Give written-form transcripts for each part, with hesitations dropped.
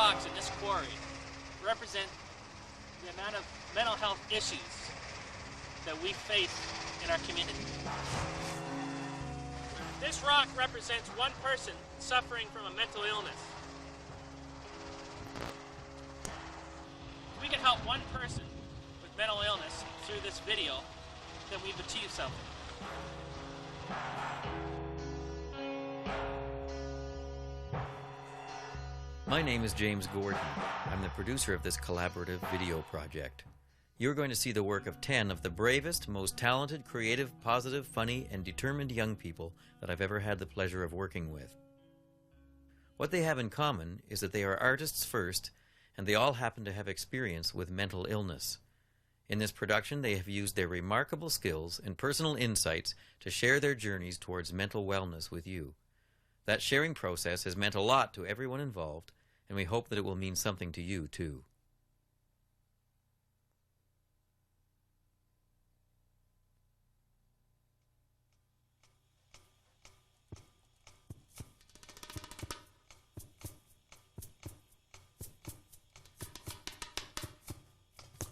rocks in this quarry represent the amount of mental health issues that we face in our community. This rock represents one person suffering from a mental illness. If we can help one person with mental illness through this video, then we've achieved something. My name is James Gordon. I'm the producer of this collaborative video project. You're going to see the work of 10 of the bravest, most talented, creative, positive, funny, and determined young people that I've ever had the pleasure of working with. What they have in common is that they are artists first, and they all happen to have experience with mental illness. In this production, they have used their remarkable skills and personal insights to share their journeys towards mental wellness with you. That sharing process has meant a lot to everyone involved, and we hope that it will mean something to you, too.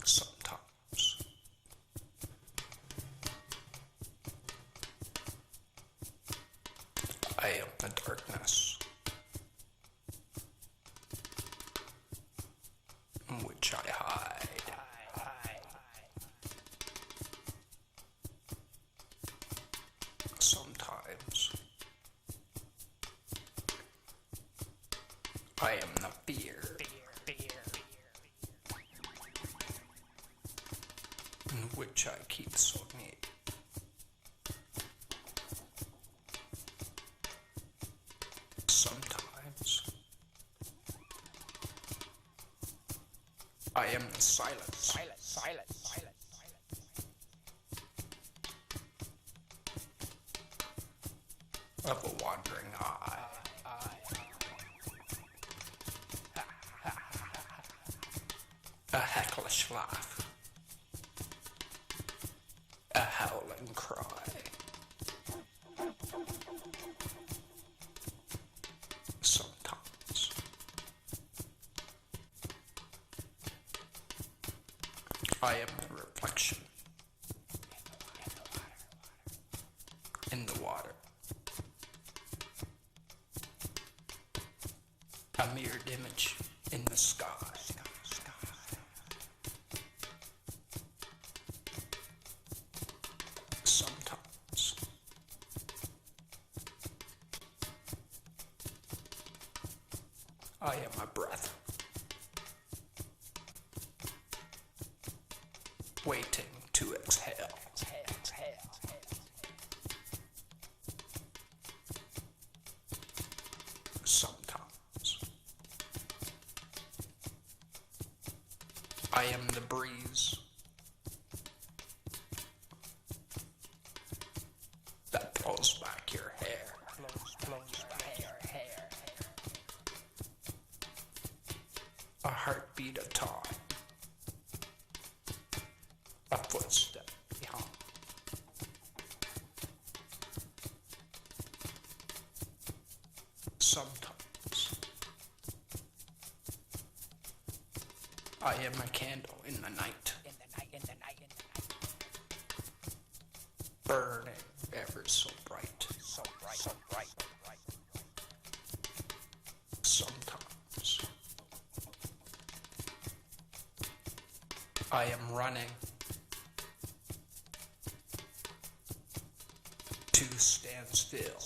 Sometimes I am the darkness in which I hide. Sometimes I am the fear in which I keep so near. Sometimes I am the silence of a wandering eye. A hecklish laugh. A howling cry. Sometimes I am the reflection in the water. A mirrored image in the sky. Sometimes I am a breath, waiting to exhale. Sometimes I am the breeze that blows back your hair. A heartbeat of time. A footstep behind. Sometimes I am a candle in the night. Burning ever so bright. Sometimes I am running to stand still.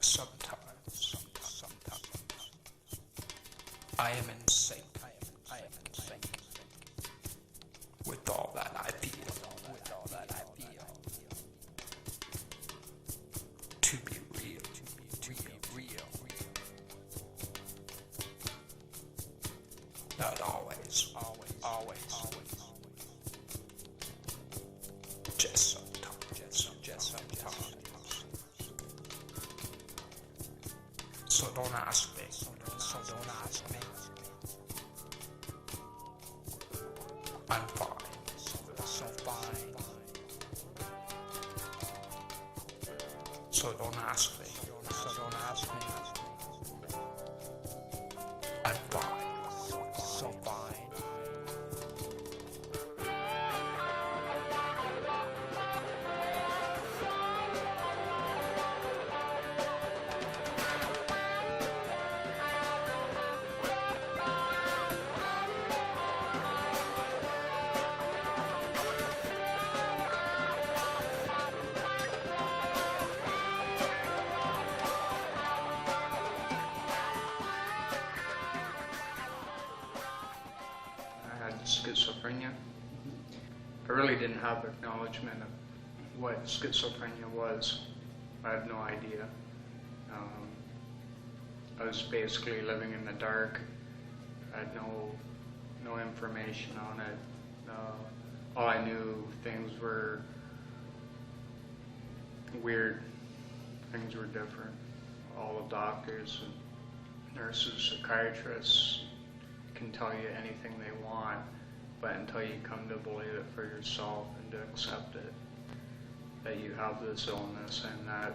Sometimes I am in sync with all that I feel. To be real. Not always. Just sometimes. So don't ask me. I'm fine. So don't ask me. So don't ask me. I'm fine. So fine. Schizophrenia. I really didn't have acknowledgement of what schizophrenia was. I had no idea. I was basically living in the dark. I had no information on it. All I knew, things were weird. Things were different. All the doctors and nurses, psychiatrists can tell you anything they want, but until you come to believe it for yourself and to accept it, that you have this illness and that,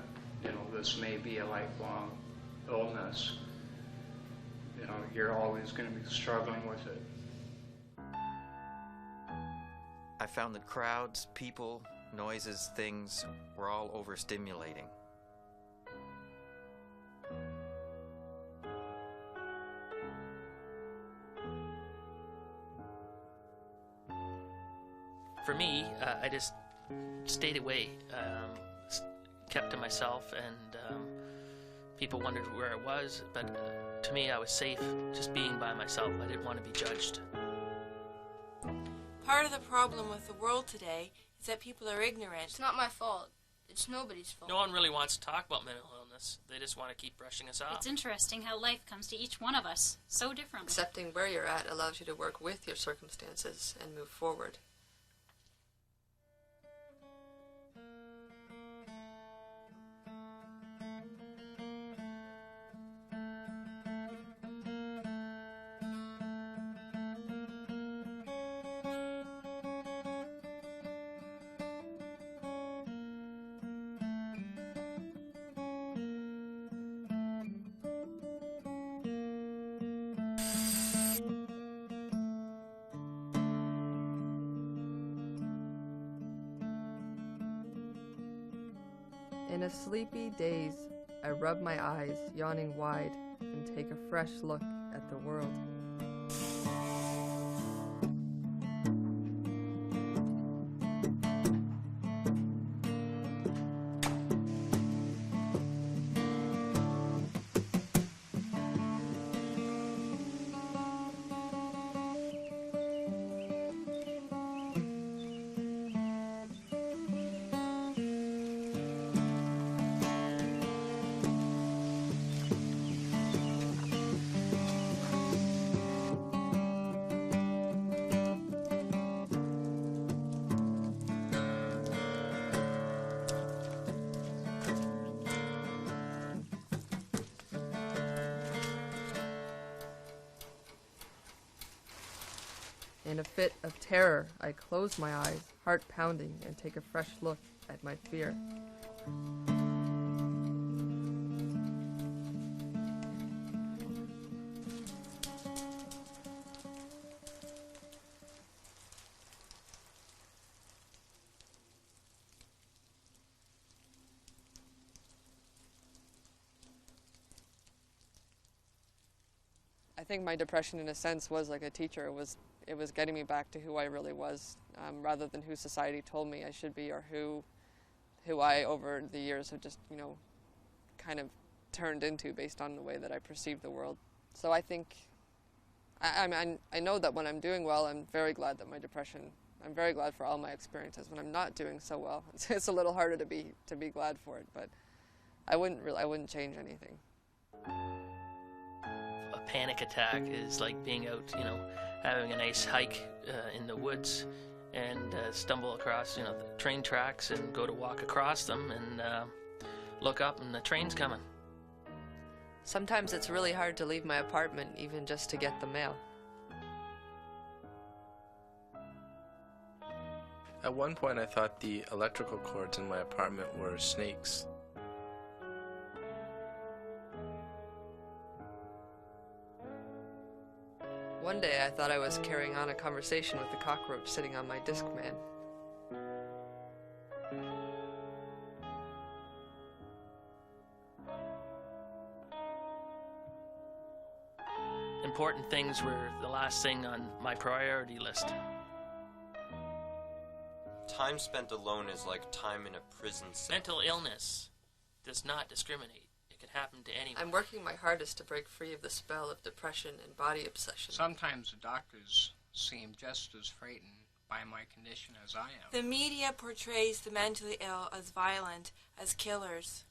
this may be a lifelong illness, you're always going to be struggling with it. I found that crowds, people, noises, things were all overstimulating. For me, I just stayed away, kept to myself, and people wondered where I was, but to me I was safe just being by myself. I didn't want to be judged. Part of the problem with the world today is that people are ignorant. It's not my fault. It's nobody's fault. No one really wants to talk about mental illness. They just want to keep brushing us off. It's interesting how life comes to each one of us so differently. Accepting where you're at allows you to work with your circumstances and move forward. In a sleepy daze, I rub my eyes, yawning wide, and take a fresh look at the world. In a fit of terror, I close my eyes, heart pounding, and take a fresh look at my fear. I think my depression, in a sense, was like a teacher. It was getting me back to who I really was, rather than who society told me I should be, or who I, over the years, have just, kind of turned into based on the way that I perceive the world. So I think, I know that when I'm doing well, I'm very glad that I'm very glad for all my experiences. When I'm not doing so well, it's a little harder to be glad for it, but I wouldn't change anything. A panic attack is like being out, having a nice hike in the woods and stumble across, the train tracks and go to walk across them and look up and the train's coming. Sometimes it's really hard to leave my apartment even just to get the mail. At one point I thought the electrical cords in my apartment were snakes. One day I thought I was carrying on a conversation with the cockroach sitting on my Discman. Important things were the last thing on my priority list. Time spent alone is like time in a prison cell. Mental illness does not discriminate. It can happen to anyone. I'm working my hardest to break free of the spell of depression and body obsession. Sometimes the doctors seem just as frightened by my condition as I am. The media portrays the mentally ill as violent, as killers.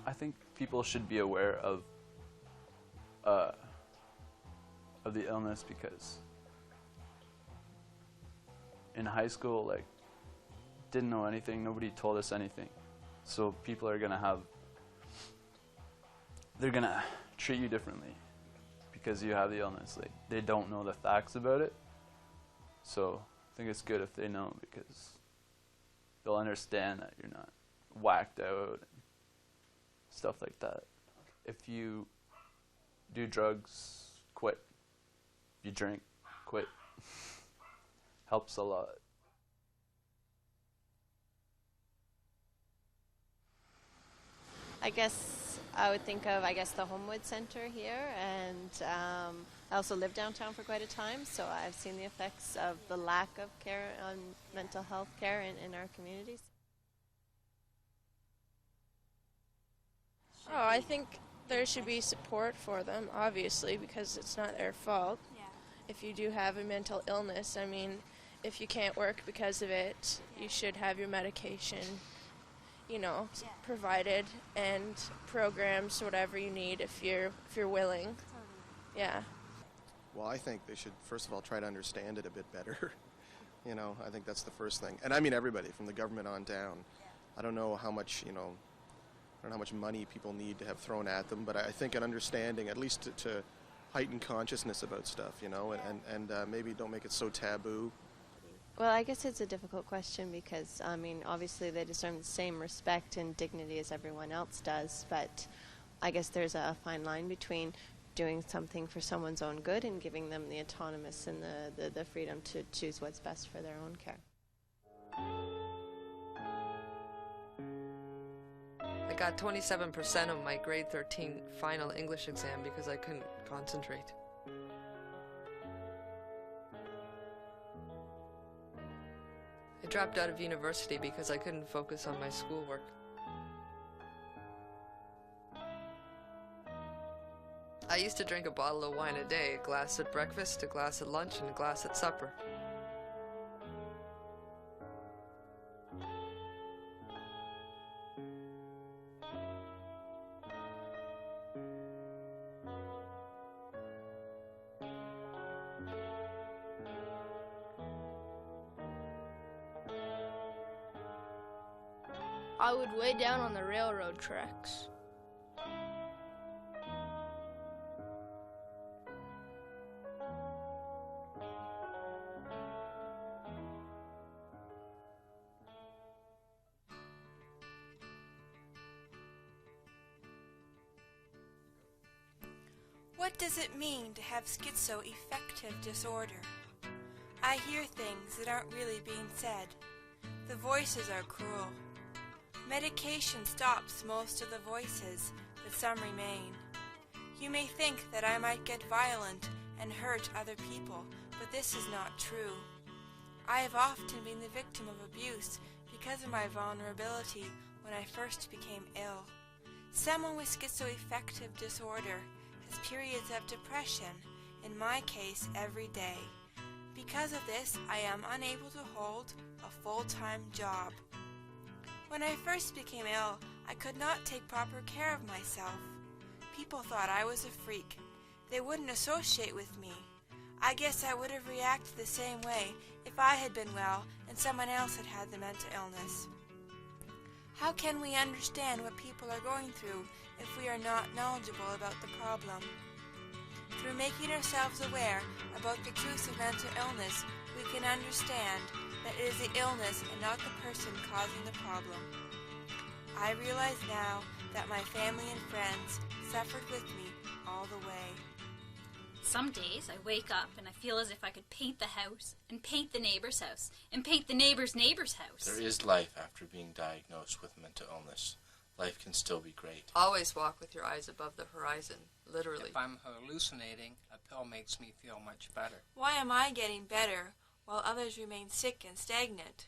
I think people should be aware of the illness, because in high school, like, didn't know anything, nobody told us anything. So people are they're gonna treat you differently because you have the illness. Like, they don't know the facts about it. So I think it's good if they know, because they'll understand that you're not whacked out and stuff like that. If you do drugs, quit. If you drink, quit. Helps a lot. I guess I would think of, the Homewood Center here, and I also lived downtown for quite a time, so I've seen the effects of the lack of care on mental health care in our communities. Oh, I think there should be support for them, obviously, because it's not their fault. Yeah. If you do have a mental illness, I mean, if you can't work because of it, you should have your medication, provided, and programs, whatever you need if you're willing. Yeah. Well, I think they should, first of all, try to understand it a bit better. I think that's the first thing. And I mean everybody, from the government on down. I don't know how much, I don't know how much money people need to have thrown at them, but I think an understanding, at least to heighten consciousness about stuff, and maybe don't make it so taboo. Well, I guess it's a difficult question because, obviously they deserve the same respect and dignity as everyone else does, but I guess there's a fine line between doing something for someone's own good and giving them the autonomous and the freedom to choose what's best for their own care. I got 27% on my grade 13 final English exam because I couldn't concentrate. I dropped out of university because I couldn't focus on my schoolwork. I used to drink a bottle of wine a day, a glass at breakfast, a glass at lunch, and a glass at supper. I would way down on the railroad tracks. What does it mean to have schizo-effective disorder? I hear things that aren't really being said. The voices are cruel. Medication stops most of the voices, but some remain. You may think that I might get violent and hurt other people, but this is not true. I have often been the victim of abuse because of my vulnerability when I first became ill. Someone with schizo-effective disorder has periods of depression, in my case every day. Because of this, I am unable to hold a full-time job. When I first became ill, I could not take proper care of myself. People thought I was a freak. They wouldn't associate with me. I guess I would have reacted the same way if I had been well and someone else had had the mental illness. How can we understand what people are going through if we are not knowledgeable about the problem? Through making ourselves aware about the truth of mental illness, we can understand that it is the illness and not the person causing the problem. I realize now that my family and friends suffered with me all the way. Some days I wake up and I feel as if I could paint the house, and paint the neighbor's house, and paint the neighbor's house. There is life after being diagnosed with mental illness. Life can still be great. Always walk with your eyes above the horizon, literally. If I'm hallucinating, a pill makes me feel much better. Why am I getting better while others remain sick and stagnant?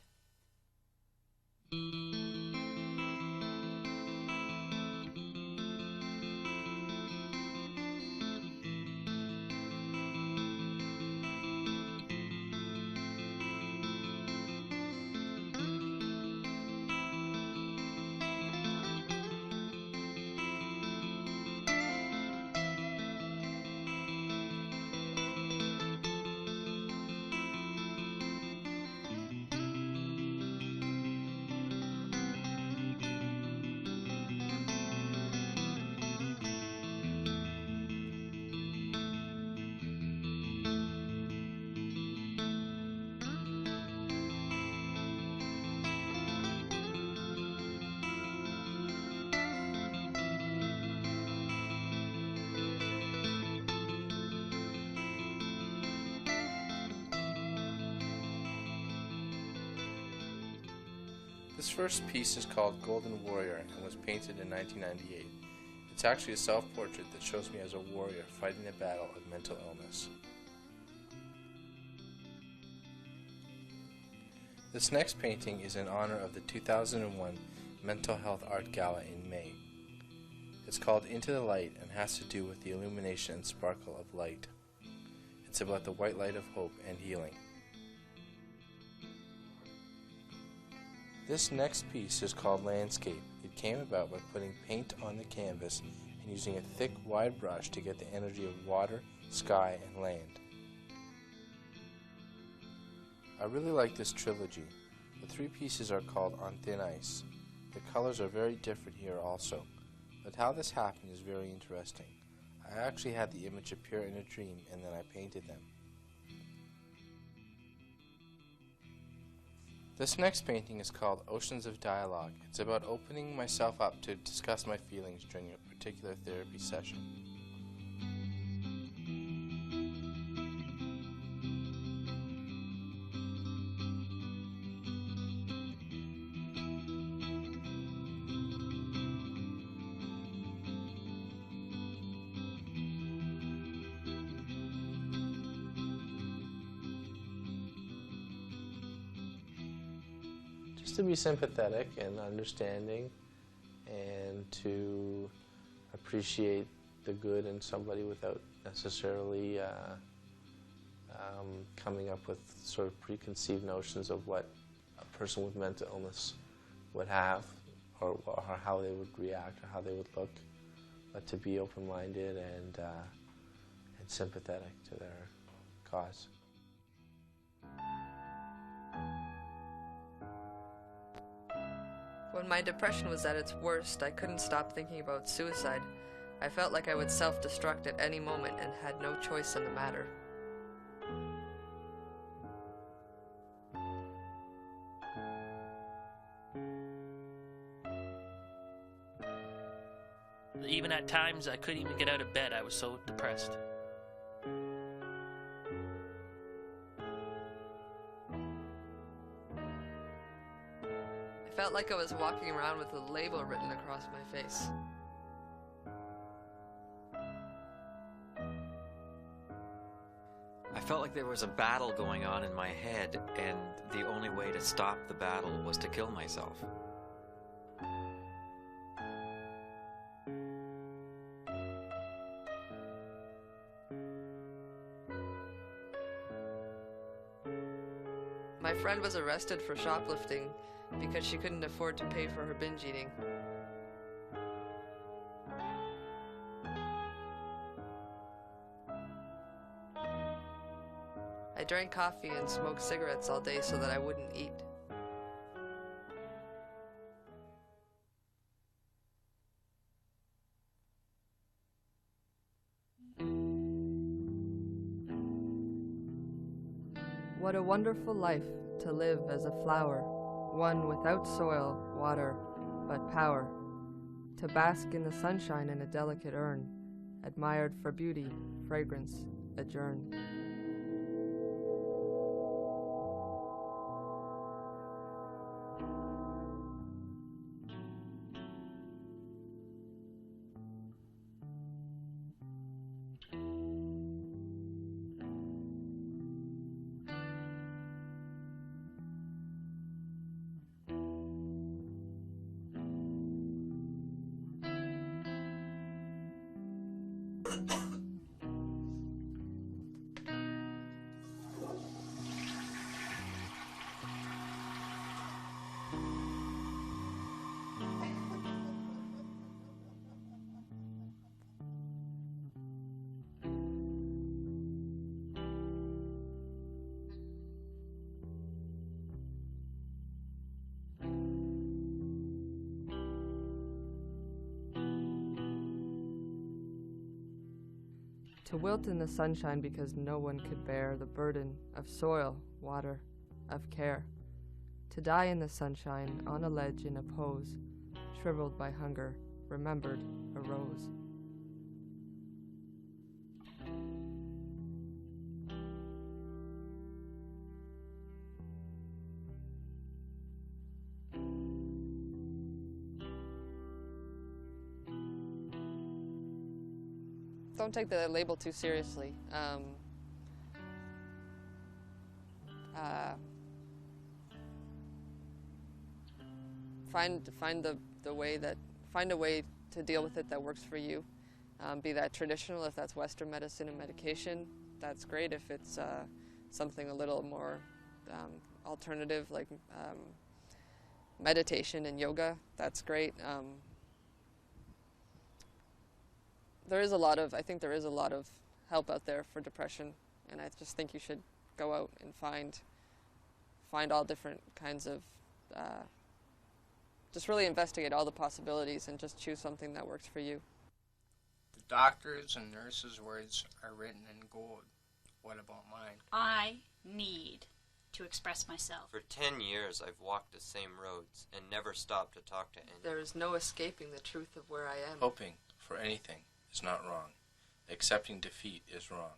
This first piece is called Golden Warrior and was painted in 1998. It's actually a self-portrait that shows me as a warrior fighting a battle of mental illness. This next painting is in honor of the 2001 Mental Health Art Gala in May. It's called Into the Light and has to do with the illumination and sparkle of light. It's about the white light of hope and healing. This next piece is called Landscape. It came about by putting paint on the canvas and using a thick, wide brush to get the energy of water, sky, and land. I really like this trilogy. The three pieces are called On Thin Ice. The colors are very different here also, but how this happened is very interesting. I actually had the image appear in a dream and then I painted them. This next painting is called Oceans of Dialogue. It's about opening myself up to discuss my feelings during a particular therapy session. To be sympathetic and understanding and to appreciate the good in somebody without necessarily coming up with sort of preconceived notions of what a person with mental illness would have or how they would react or how they would look, but to be open-minded and sympathetic to their cause. When my depression was at its worst, I couldn't stop thinking about suicide. I felt like I would self-destruct at any moment and had no choice in the matter. Even at times, I couldn't even get out of bed. I was so depressed. I felt like I was walking around with a label written across my face. I felt like there was a battle going on in my head, and the only way to stop the battle was to kill myself. My friend was arrested for shoplifting because she couldn't afford to pay for her binge eating. I drank coffee and smoked cigarettes all day so that I wouldn't eat. What a wonderful life to live as a flower, one without soil, water, but power. To bask in the sunshine in a delicate urn, admired for beauty, fragrance, adjourn. To wilt in the sunshine because no one could bear the burden of soil, water, of care. To die in the sunshine on a ledge in a pose, shriveled by hunger, remembered a rose. Don't take the label too seriously. Find a way to deal with it that works for you. Be that traditional, if that's Western medicine and medication, that's great. If it's something a little more alternative, like meditation and yoga, that's great. I think there is a lot of help out there for depression, and I just think you should go out and find all different kinds of, just really investigate all the possibilities and just choose something that works for you. The doctors' and nurses' words are written in gold. What about mine? I need to express myself. For 10 years, I've walked the same roads and never stopped to talk to anyone. There is no escaping the truth of where I am. Hoping for anything is not wrong. Accepting defeat is wrong.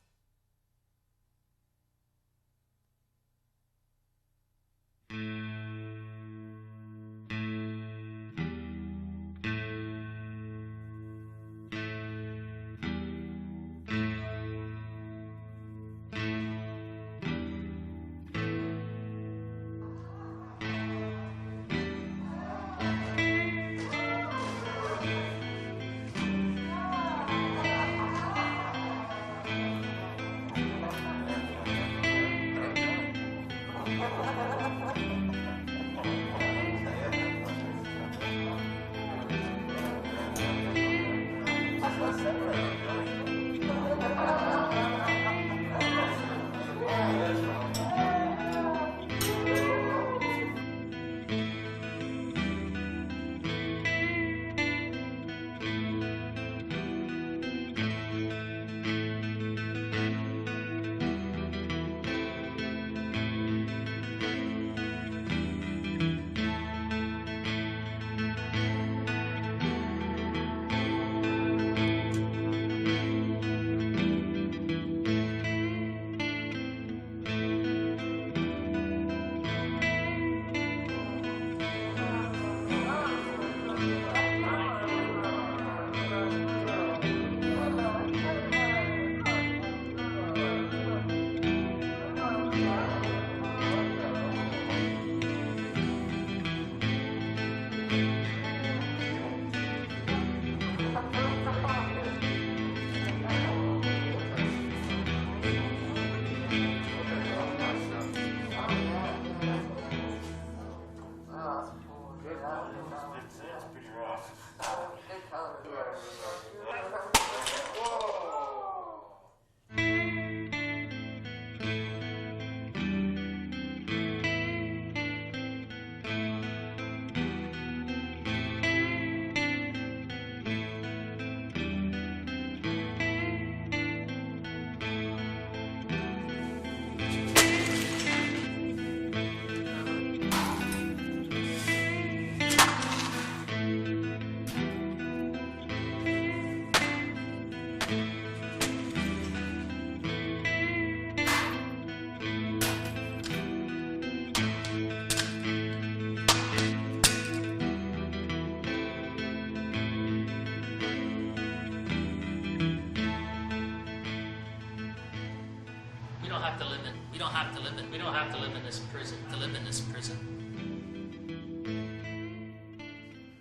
don't have to live in. We don't have to live in this prison. To live in this prison.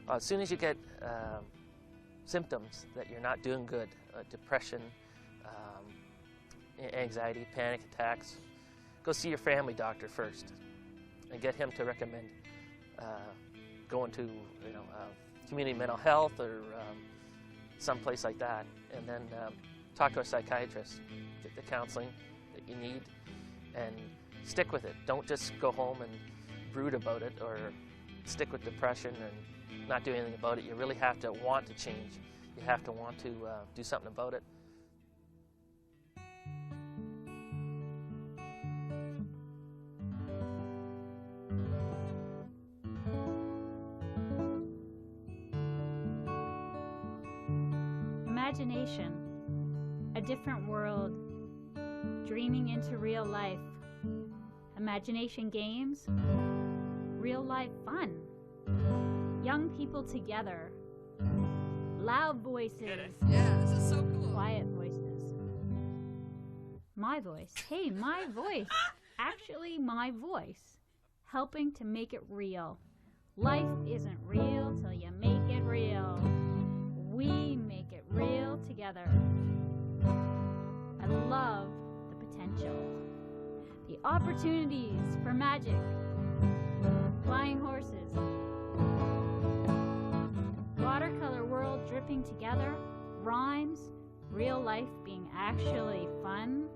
As soon as you get symptoms that you're not doing good, depression, anxiety, panic attacks, go see your family doctor first, and get him to recommend going to community mental health or someplace like that, and then talk to a psychiatrist, get the counseling that you need, and stick with it. Don't just go home and brood about it or stick with depression and not do anything about it. You really have to want to change. You have to want to do something about it. Imagination, a different world, dreaming into real life. Imagination games, real life fun. Young people together, loud voices. Yeah, this is so cool. Quiet voices. My voice. Hey, my voice. Actually, my voice. Helping to make it real. Life isn't real till you make it real. We make it real together. I love the potential. The opportunities for magic. Flying horses. Watercolor world dripping together. Rhymes. Real life being actually fun.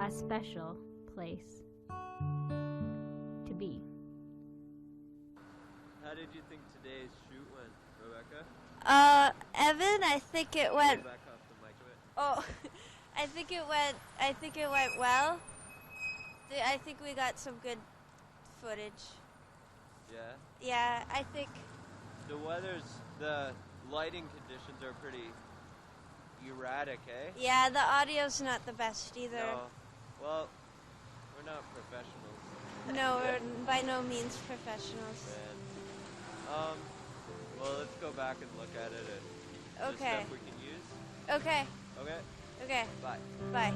A special place to be. How did you think today's shoot went, Rebecca? Evan, I think it went. Back off the mic a bit. Oh, I think it went well. I think we got some good footage. Yeah. Yeah, I think. The lighting conditions are pretty erratic, eh? Yeah, the audio's not the best either. No. Well, we're not professionals. No, we're by no means professionals. Man. Well, let's go back and look at it and Okay. stuff we can use. Okay. Okay. Okay. Bye. Bye.